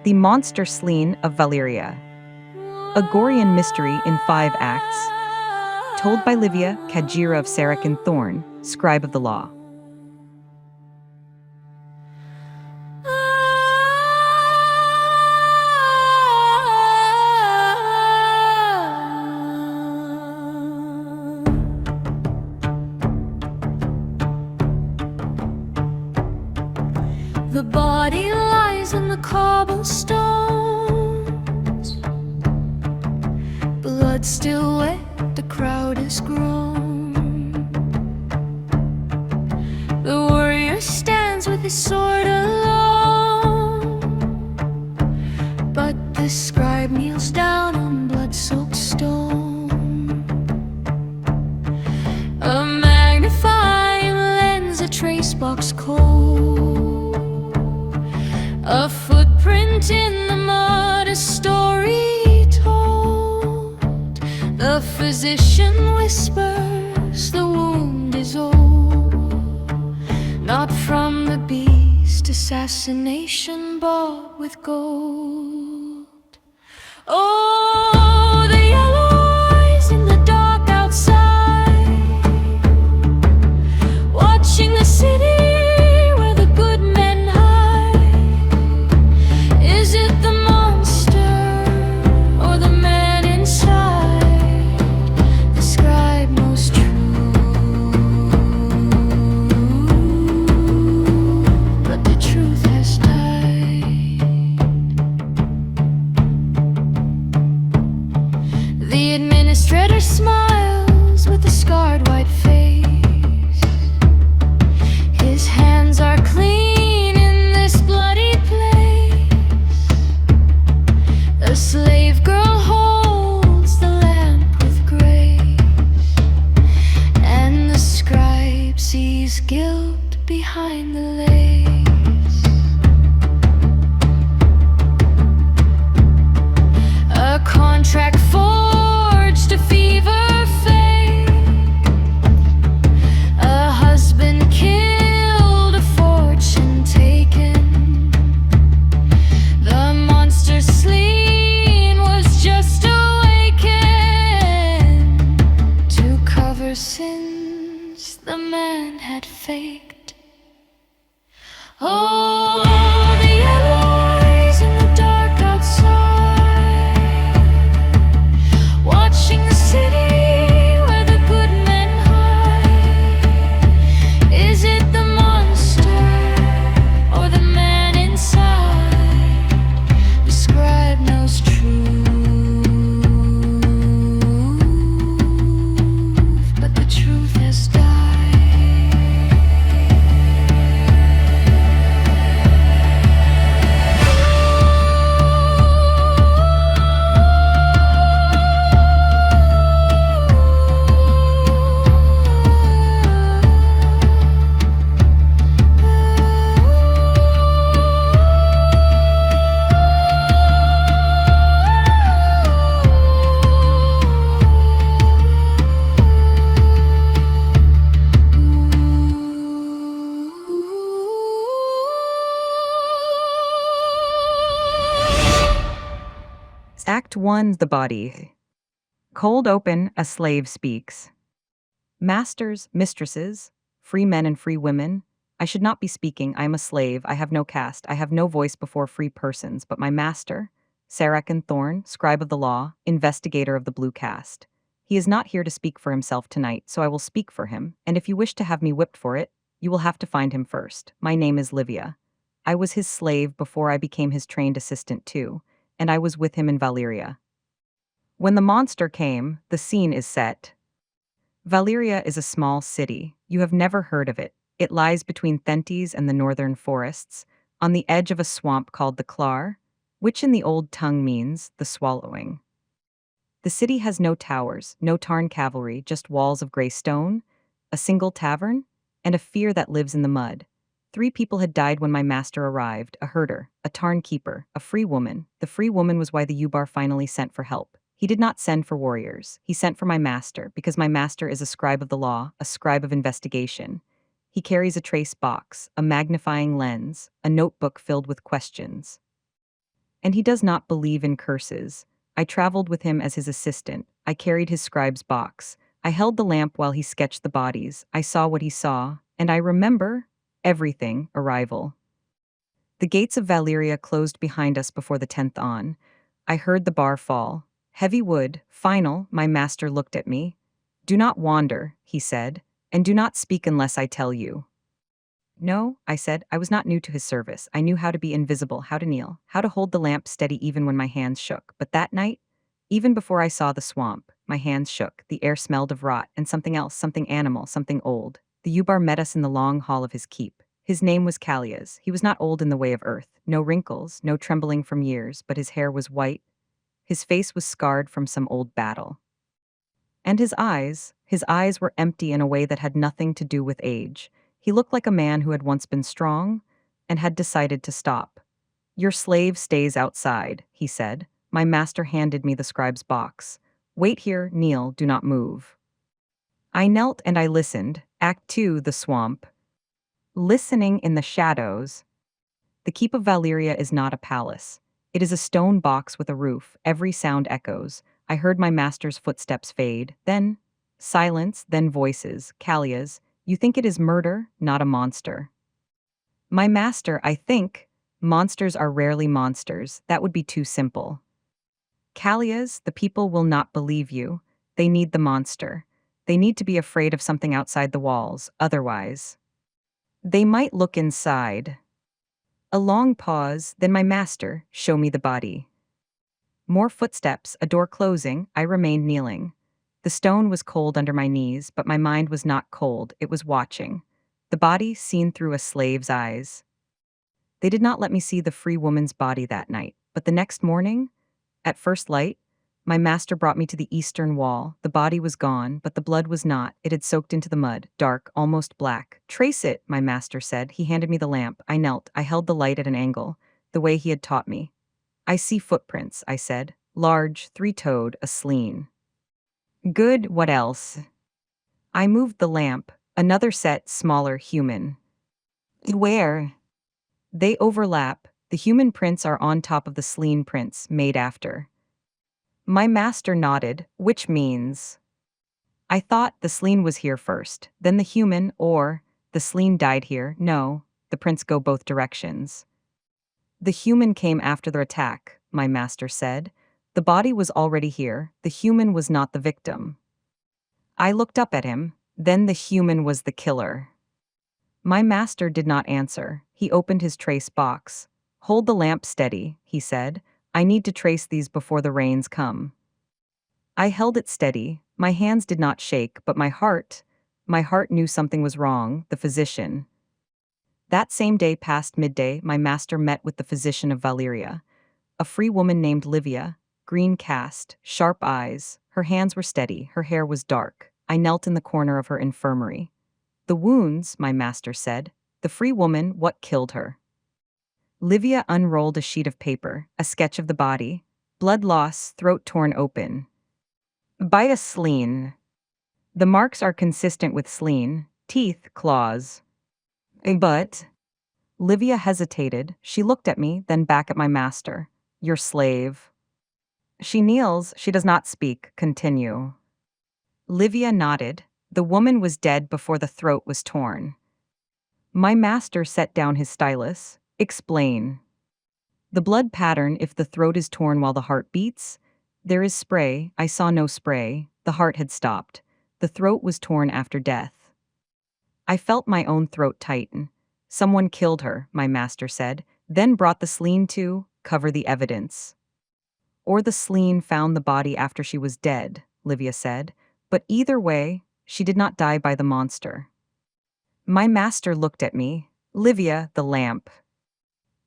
The Monster Sleen of Valeria, a Gorean mystery in 5 acts, told by Livia, Kajira of Sarakan Thorn, Scribe of the Law. The body lies in the cobblestones, blood still wet, the crowd has grown. The warrior stands with his sword alone, but the scribe kneels down on blood-soaked stone. A magnifying lens, a trace box cold, a footprint in the mud, a story told. The physician whispers the wound is old, not from the beast, assassination bought with gold. Oh, the yellow eyes in the dark outside, watching the city. The administrator smiles with a scarred white face. His hands are clean in this bloody place. A slave girl holds the lamp with grace, and the scribe sees guilt behind the lace. A contract forged, a fever fake, a husband killed, a fortune taken. The monster Sleen was just awakened to cover sins the man had faked. Oh, the yellow eyes in the dark outside, watching the city where the good men hide. Is it the monster or the man inside? The scribe knows truth, but the truth has died. Act 1, the body. Cold open, a slave speaks. Masters, mistresses, free men and free women, I should not be speaking. I am a slave. I have no caste. I have no voice before free persons, but my master, Sarakan Thorn, scribe of the law, investigator of the blue caste. He is not here to speak for himself tonight, so I will speak for him, and if you wish to have me whipped for it, you will have to find him first. My name is Livia. I was his slave before I became his trained assistant too, and I was with him in Valeria. When the monster came, the scene is set. Valeria is a small city. You have never heard of it. It lies between Thentes and the northern forests, on the edge of a swamp called the Clar, which in the old tongue means the swallowing. The city has no towers, no Tarn cavalry, just walls of gray stone, a single tavern, and a fear that lives in the mud. 3 people had died when my master arrived, a herder, a Tarn keeper, a free woman. The free woman was why the Ubar finally sent for help. He did not send for warriors. He sent for my master, because my master is a scribe of the law, a scribe of investigation. He carries a trace box, a magnifying lens, a notebook filled with questions. And he does not believe in curses. I traveled with him as his assistant. I carried his scribe's box. I held the lamp while he sketched the bodies. I saw what he saw, and I remember everything. Arrival. The gates of Valeria closed behind us before the 10th on. I heard the bar fall. Heavy wood, final, my master looked at me. Do not wander, he said, and do not speak unless I tell you. No, I said, I was not new to his service. I knew how to be invisible, how to kneel, how to hold the lamp steady even when my hands shook. But that night, even before I saw the swamp, my hands shook, the air smelled of rot, and something else, something animal, something old. The Ubar met us in the long hall of his keep. His name was Callias. He was not old in the way of earth, no wrinkles, no trembling from years, but his hair was white. His face was scarred from some old battle. And his eyes were empty in a way that had nothing to do with age. He looked like a man who had once been strong and had decided to stop. Your slave stays outside, he said. My master handed me the scribe's box. Wait here, kneel, do not move. I knelt and I listened. Act 2, the swamp. Listening in the shadows. The keep of Valeria is not a palace. It is a stone box with a roof. Every sound echoes. I heard my master's footsteps fade. Then silence, then voices. Callias, you think it is murder, not a monster. My master, I think. Monsters are rarely monsters. That would be too simple. Callias, the people will not believe you. They need the monster. They need to be afraid of something outside the walls. Otherwise, they might look inside. A long pause, then my master, show me the body. More footsteps, a door closing, I remained kneeling. The stone was cold under my knees, but my mind was not cold, it was watching. The body seen through a slave's eyes. They did not let me see the free woman's body that night, but the next morning, at first light, my master brought me to the eastern wall. The body was gone, but the blood was not. It had soaked into the mud, dark, almost black. Trace it, my master said. He handed me the lamp. I knelt. I held the light at an angle, the way he had taught me. I see footprints, I said. Large, three-toed, a sleen. Good, what else? I moved the lamp. Another set, smaller, human. Where? They overlap. The human prints are on top of the sleen prints, made after. My master nodded, which means... I thought the sleen was here first, then the human, or the sleen died here. No, the prints go both directions. The human came after the attack, my master said. The body was already here. The human was not the victim. I looked up at him. Then the human was the killer. My master did not answer. He opened his trace box. Hold the lamp steady, he said. I need to trace these before the rains come. I held it steady. My hands did not shake, but my heart knew something was wrong, the physician. That same day past midday, my master met with the physician of Valeria, a free woman named Livia, green cast, sharp eyes. Her hands were steady, her hair was dark. I knelt in the corner of her infirmary. The wounds, my master said. The free woman, what killed her? Livia unrolled a sheet of paper, a sketch of the body. Blood loss, throat torn open. By a sleen. The marks are consistent with sleen, teeth, claws. But... Livia hesitated. She looked at me, then back at my master. Your slave. She kneels, she does not speak. Continue. Livia nodded. The woman was dead before the throat was torn. My master set down his stylus. Explain. The blood pattern if the throat is torn while the heart beats? There is spray. I saw no spray. The heart had stopped. The throat was torn after death. I felt my own throat tighten. Someone killed her, my master said, then brought the sleen to cover the evidence. Or the sleen found the body after she was dead, Livia said. But either way, she did not die by the monster. My master looked at me. Livia, the lamp.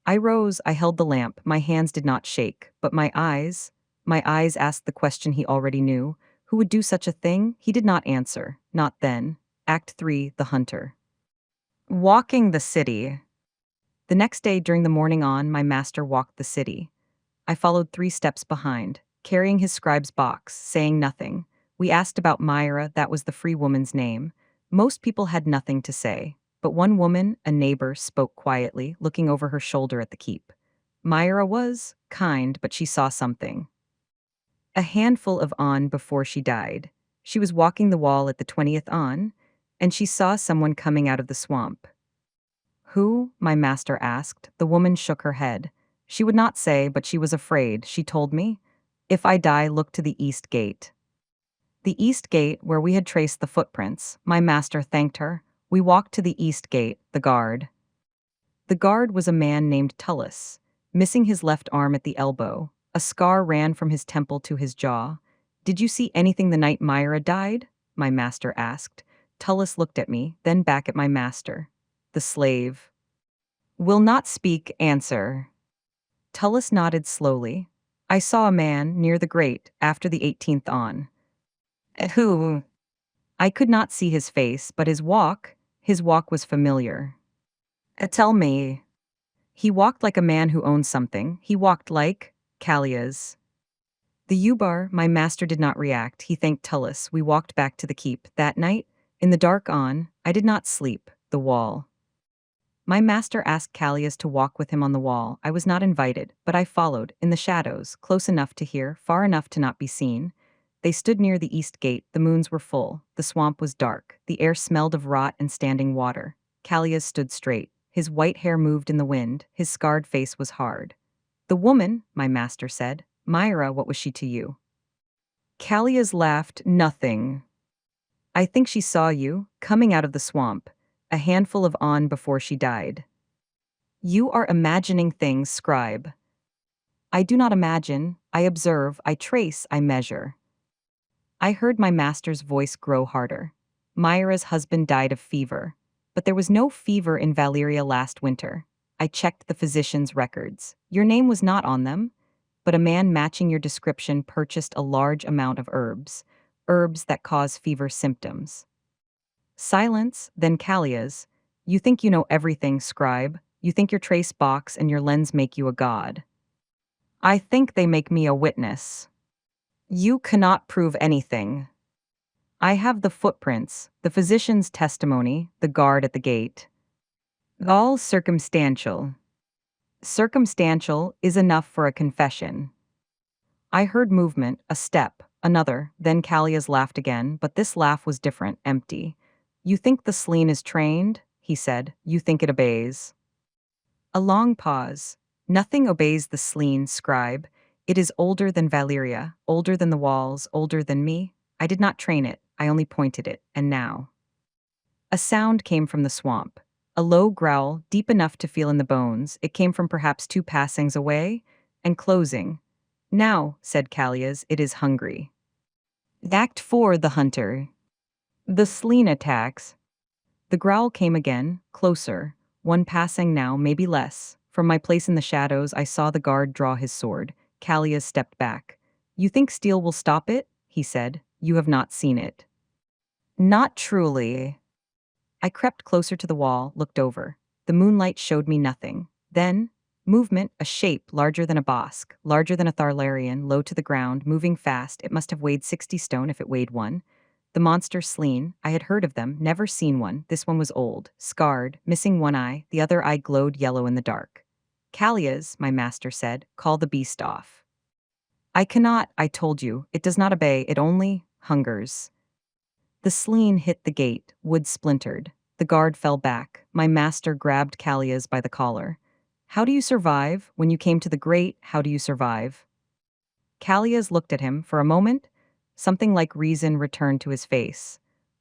I rose, I held the lamp. My hands did not shake, but my eyes asked the question he already knew. Who would do such a thing? He did not answer. Not then. Act 3, the hunter. Walking the city. The next day during the morning on, my master walked the city. I followed 3 steps behind, carrying his scribe's box, saying nothing. We asked about Myra, that was the free woman's name. Most people had nothing to say, but one woman, a neighbor, spoke quietly, looking over her shoulder at the keep. Myra was kind, but she saw something. A handful of on before she died. She was walking the wall at the 20th on, and she saw someone coming out of the swamp. Who? My master asked. The woman shook her head. She would not say, but she was afraid. She told me, "If I die, look to the east gate." The east gate, where we had traced the footprints. My master thanked her. We walked to the east gate, the guard. The guard was a man named Tullus, missing his left arm at the elbow. A scar ran from his temple to his jaw. "Did you see anything the night Myra died?" My master asked. Tullus looked at me, then back at my master. The slave will not speak, answer. Tullus nodded slowly. "I saw a man near the grate after the 18th on." "Who?" I could not see his face, but his walk was familiar. Tell me." He walked like a man who owns something. He walked like Callias. The Ubar, my master did not react. He thanked Tullus. We walked back to the keep. That night, in the dark on, I did not sleep. The wall. My master asked Callias to walk with him on the wall. I was not invited, but I followed, in the shadows, close enough to hear, far enough to not be seen. They stood near the east gate. The moons were full. The swamp was dark. The air smelled of rot and standing water. Callias stood straight. His white hair moved in the wind. His scarred face was hard. "The woman," my master said. "Myra, what was she to you?" Callias laughed. "Nothing. I think she saw you, coming out of the swamp, a handful of on before she died." "You are imagining things, Scribe." "I do not imagine. I observe, I trace, I measure." I heard my master's voice grow harder. "Myra's husband died of fever. But there was no fever in Valeria last winter. I checked the physician's records. Your name was not on them, but a man matching your description purchased a large amount of herbs that cause fever symptoms." Silence, then Callias. "You think you know everything, Scribe. You think your trace box and your lens make you a god." "I think they make me a witness." "You cannot prove anything." "I have the footprints, the physician's testimony, the guard at the gate." "All circumstantial." "Circumstantial is enough for a confession." I heard movement, a step, another, then Callias laughed again, but this laugh was different, empty. "You think the Sleen is trained?" he said. "You think it obeys?" A long pause. "Nothing obeys the Sleen, Scribe. It is older than Valeria, older than the walls, older than me. I did not train it, I only pointed it, and now." A sound came from the swamp. A low growl, deep enough to feel in the bones. It came from perhaps 2 passings away, and closing. "Now," said Callias, "it is hungry." Act 4, the hunter. The Sleen attacks. The growl came again, closer. 1 passing now, maybe less. From my place in the shadows, I saw the guard draw his sword. Callias stepped back. "You think steel will stop it?" he said. "You have not seen it." "Not truly." I crept closer to the wall, looked over. The moonlight showed me nothing. Then, movement, a shape larger than a bosk, larger than a Tharlarian, low to the ground, moving fast. It must have weighed 60 stone if it weighed 1. The Monster Sleen. I had heard of them, never seen one. This one was old, scarred, missing 1 eye. The other eye glowed yellow in the dark. "Callias," my master said, "call the beast off." "I cannot, I told you. It does not obey, it only hungers." The Sleen hit the gate, wood splintered. The guard fell back. My master grabbed Callias by the collar. "How do you survive? When you came to the grate, how do you survive?" Callias looked at him for a moment. Something like reason returned to his face.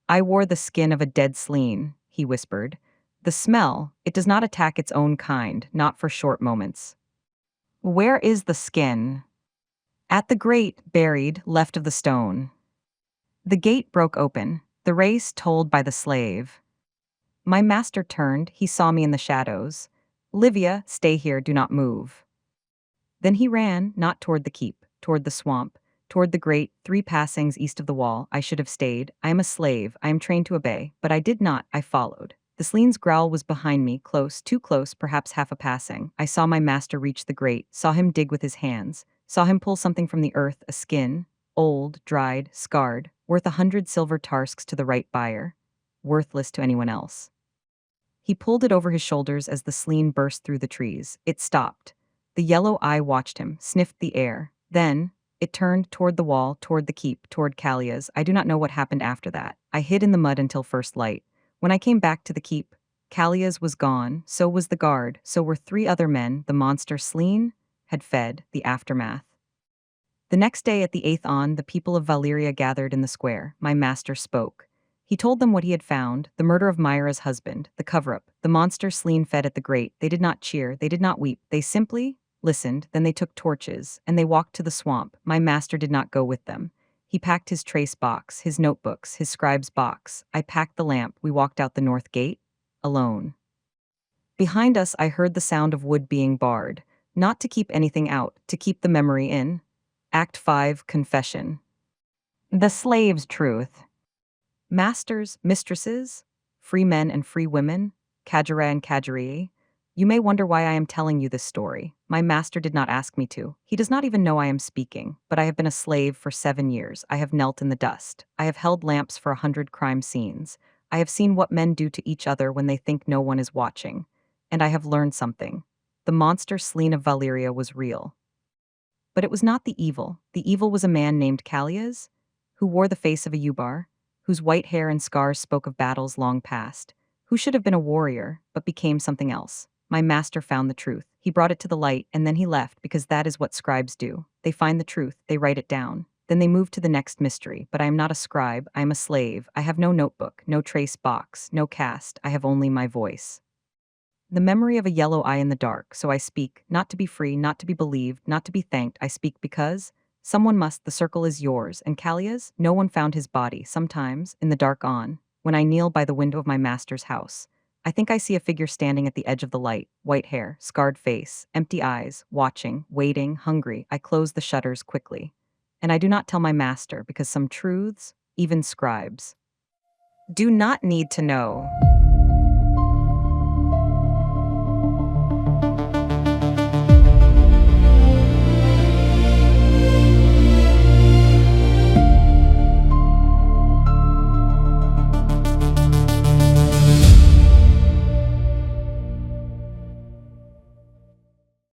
"I wore the skin of a dead Sleen," he whispered. "The smell, it does not attack its own kind, not for short moments." "Where is the skin?" "At the grate, buried, left of the stone." The gate broke open, the race told by the slave. My master turned, he saw me in the shadows. "Livia, stay here, do not move." Then he ran, not toward the keep, toward the swamp, toward the grate, 3 passings east of the wall. I should have stayed. I am a slave, I am trained to obey, but I did not, I followed. The Sleen's growl was behind me, close, too close, perhaps half a passing. I saw my master reach the grate, saw him dig with his hands, saw him pull something from the earth, a skin, old, dried, scarred, worth 100 silver tarsks to the right buyer, worthless to anyone else. He pulled it over his shoulders as the Sleen burst through the trees. It stopped. The yellow eye watched him, sniffed the air. Then, it turned toward the wall, toward the keep, toward Callia's. I do not know what happened after that. I hid in the mud until first light. When I came back to the keep, Callia's was gone, so was the guard, so were 3 other men. The Monster Sleen had fed. The aftermath. The next day at the 8th on, the people of Valeria gathered in the square. My master spoke. He told them what he had found, the murder of Myra's husband, the cover-up. The Monster Sleen fed at the grate. They did not cheer, they did not weep. They simply listened, then they took torches, and they walked to the swamp. My master did not go with them. He packed his trace box, his notebooks, his scribe's box. I packed the lamp. We walked out the north gate, alone. Behind us, I heard the sound of wood being barred, not to keep anything out, to keep the memory in. Act 5, Confession. The slave's truth. Masters, mistresses, free men and free women, Kajara and Kajarii, you may wonder why I am telling you this story. My master did not ask me to. He does not even know I am speaking, but I have been a slave for 7 years. I have knelt in the dust. I have held lamps for 100 crime scenes. I have seen what men do to each other when they think no one is watching. And I have learned something. The Monster Sleen of Valeria was real. But it was not the evil. The evil was a man named Callias, who wore the face of a Ubar, whose white hair and scars spoke of battles long past, who should have been a warrior, but became something else. My master found the truth. He brought it to the light, and then he left, because that is what scribes do. They find the truth, they write it down. Then they move to the next mystery. But I am not a scribe, I am a slave. I have no notebook, no trace box, no cast. I have only my voice. The memory of a yellow eye in the dark, so I speak, not to be free, not to be believed, not to be thanked. I speak because someone must. The circle is yours. And Callias, no one found his body. Sometimes, in the dark on, when I kneel by the window of my master's house, I think I see a figure standing at the edge of the light, white hair, scarred face, empty eyes, watching, waiting, hungry. I close the shutters quickly. And I do not tell my master because some truths, even scribes, do not need to know.